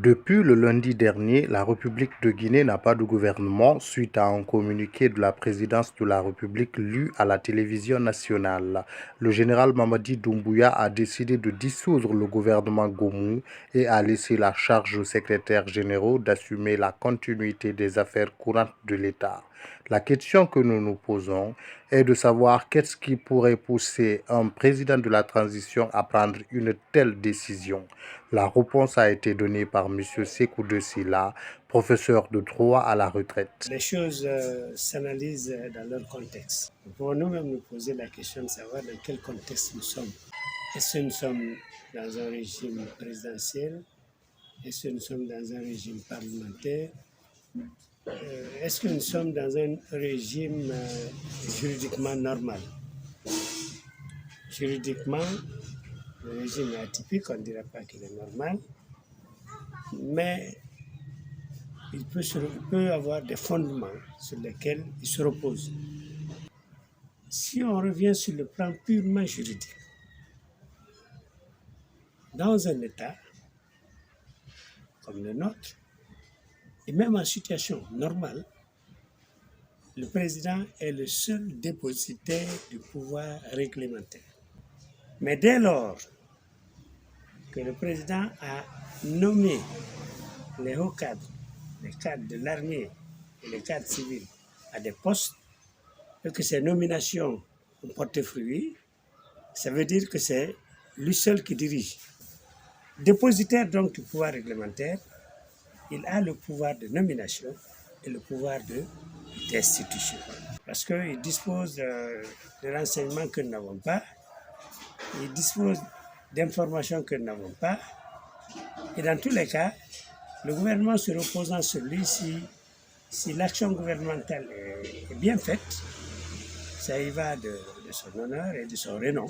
Depuis le lundi dernier, la République de Guinée n'a pas de gouvernement suite à un communiqué de la présidence de la République lu à la télévision nationale. Le général Mamadi Doumbouya a décidé de dissoudre le gouvernement Gomu et a laissé la charge aux secrétaires généraux d'assumer la continuité des affaires courantes de l'État. La question que nous nous posons est de savoir qu'est-ce qui pourrait pousser un président de la transition à prendre une telle décision. La réponse a été donnée par M. Sékou de Silla, professeur de droit à la retraite. Les choses s'analysent dans leur contexte. Nous pouvons nous-mêmes nous poser la question de savoir dans quel contexte nous sommes. Est-ce que nous sommes dans un régime présidentiel? Est-ce que nous sommes dans un régime parlementaire? Est-ce que nous sommes dans un régime juridiquement normal? Juridiquement, le régime est atypique, on ne dira pas qu'il est normal, mais il peut avoir des fondements sur lesquels il se repose. Si on revient sur le plan purement juridique, dans un État comme le nôtre, et même en situation normale, le président est le seul dépositaire du pouvoir réglementaire. Mais dès lors que le président a nommé les hauts cadres, les cadres de l'armée et les cadres civils à des postes, et que ces nominations ont porté fruit, ça veut dire que c'est lui seul qui dirige. Dépositaire donc du pouvoir réglementaire, il a le pouvoir de nomination et le pouvoir de destitution. Parce qu'il dispose de renseignements que nous n'avons pas, il dispose d'informations que nous n'avons pas, et dans tous les cas, le gouvernement se reposant sur lui, si l'action gouvernementale est bien faite, ça y va de son honneur et de son renom.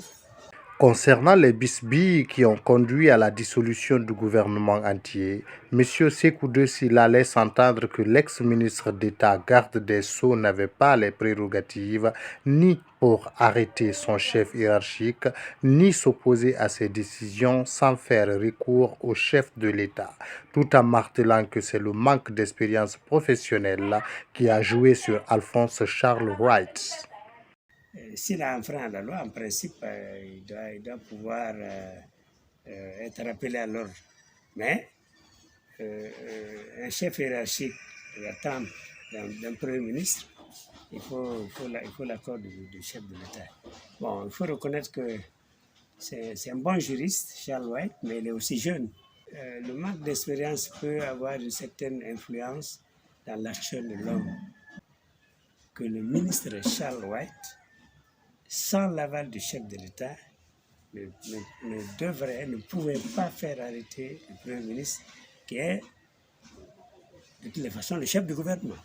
Concernant les bisbilles qui ont conduit à la dissolution du gouvernement entier, M. Sékou de Silla laisse entendre que l'ex-ministre d'État garde des Sceaux n'avait pas les prérogatives ni pour arrêter son chef hiérarchique, ni s'opposer à ses décisions sans faire recours au chef de l'État, tout en martelant que c'est le manque d'expérience professionnelle qui a joué sur Alphonse Charles Wright. S'il a enfreint la loi, en principe, il doit pouvoir être rappelé à l'ordre. Mais un chef hiérarchique attend d'un Premier ministre, il faut l'accord du chef de l'État. Bon, il faut reconnaître que c'est un bon juriste, Charles White, mais il est aussi jeune. Le manque d'expérience peut avoir une certaine influence dans l'action de l'homme. Que le ministre Charles White, sans l'aval du chef de l'État, ne pouvait pas faire arrêter le Premier ministre, qui est de toutes les façons le chef du gouvernement.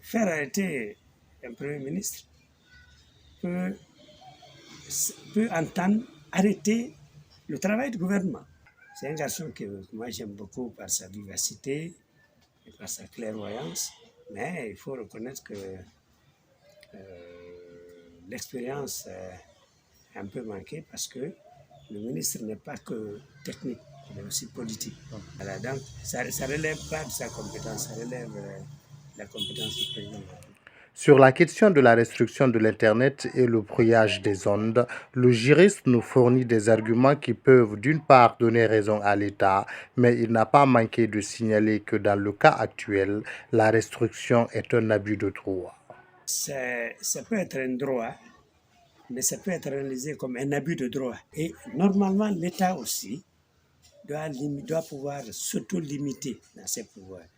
Faire arrêter un Premier ministre peut entendre arrêter le travail du gouvernement. C'est un garçon que moi j'aime beaucoup par sa vivacité et par sa clairvoyance, mais il faut reconnaître que l'expérience a un peu manqué parce que le ministre n'est pas que technique, il est aussi politique. Voilà, donc ça ne relève pas de sa compétence, ça relève de la compétence du président. Sur la question de la restriction de l'Internet et le brouillage des ondes, le juriste nous fournit des arguments qui peuvent d'une part donner raison à l'État, mais il n'a pas manqué de signaler que dans le cas actuel, la restriction est un abus de droit. Ça peut être un droit, mais ça peut être analysé comme un abus de droit. Et normalement, l'État aussi doit pouvoir s'auto-limiter dans ses pouvoirs.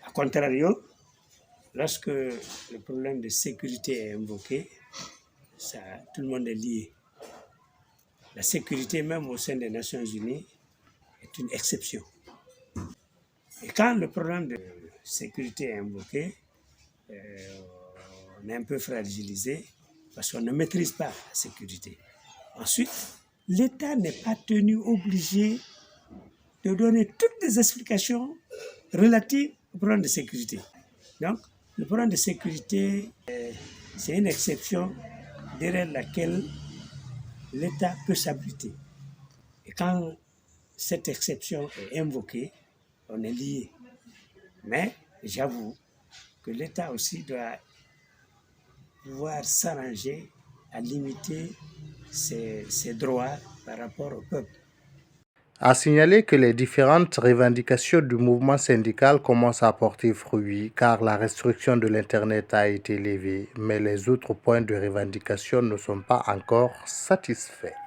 A contrario, lorsque le problème de sécurité est invoqué, tout le monde est lié. La sécurité, même au sein des Nations Unies, est une exception. Et quand le problème de sécurité est invoqué, on est un peu fragilisé parce qu'on ne maîtrise pas la sécurité. Ensuite, l'État n'est pas obligé de donner toutes les explications relatives au problème de sécurité. Donc, le problème de sécurité, c'est une exception derrière laquelle l'État peut s'abriter. Et quand cette exception est invoquée, on est lié. Mais j'avoue que l'État aussi doit pouvoir s'arranger à limiter ses droits par rapport au peuple. A signaler que les différentes revendications du mouvement syndical commencent à porter fruit car la restriction de l'Internet a été levée, mais les autres points de revendication ne sont pas encore satisfaits.